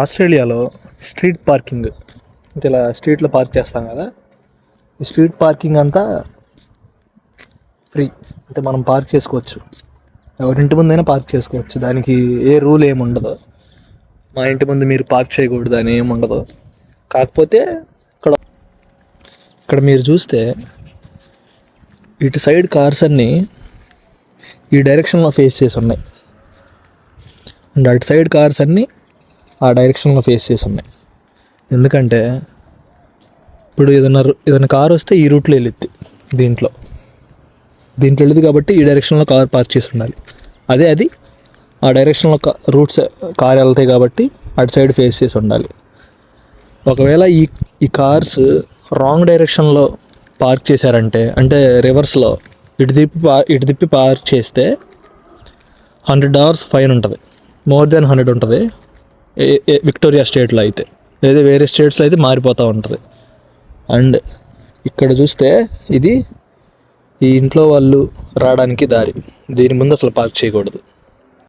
ఆస్ట్రేలియాలో street parking అంటే ఇలా స్ట్రీట్లో పార్క్ చేస్తాం కదా, ఈ స్ట్రీట్ పార్కింగ్ అంతా ఫ్రీ. అంటే మనం పార్క్ చేసుకోవచ్చు, ఎవరింటి ముందైనా పార్క్ చేసుకోవచ్చు. దానికి ఏ రూల్ ఏమి ఉండదు. మా ఇంటి ముందు మీరు పార్క్ చేయకూడదు అని ఏమి ఉండదు. కాకపోతే ఇక్కడ ఇక్కడ మీరు చూస్తే ఇటు సైడ్ కార్స్ అన్నీ ఈ డైరెక్షన్లో ఫేస్ చేసి ఉన్నాయి, అండ్ అటు సైడ్ కార్స్ అన్నీ ఆ డైరెక్షన్లో ఫేస్ చేసి ఉన్నాయి. ఎందుకంటే ఇప్పుడు ఏదైనా కార్ వస్తే ఈ రూట్లో వెళ్ళిద్ది, దీంట్లో వెళ్ళింది కాబట్టి ఈ డైరెక్షన్లో కార్ పార్క్ చేసి ఉండాలి. అది ఆ డైరెక్షన్లో రూట్స్ కార్ వెళ్తాయి కాబట్టి అటు సైడ్ ఫేస్ చేసి ఉండాలి. ఒకవేళ ఈ కార్స్ రాంగ్ డైరెక్షన్లో పార్క్ చేశారంటే, అంటే రివర్స్లో ఇటు తిప్పి పార్క్ చేస్తే $100 ఫైన్ ఉంటుంది. మోర్ దెన్ 100 ఉంటుంది విక్టోరియా స్టేట్లో అయితే. లేదా వేరే స్టేట్స్లో అయితే మారిపోతూ ఉంటుంది. అండ్ ఇక్కడ చూస్తే ఇది ఈ ఇంట్లో వాళ్ళు రావడానికి దారి, దీని ముందు అసలు పార్క్ చేయకూడదు.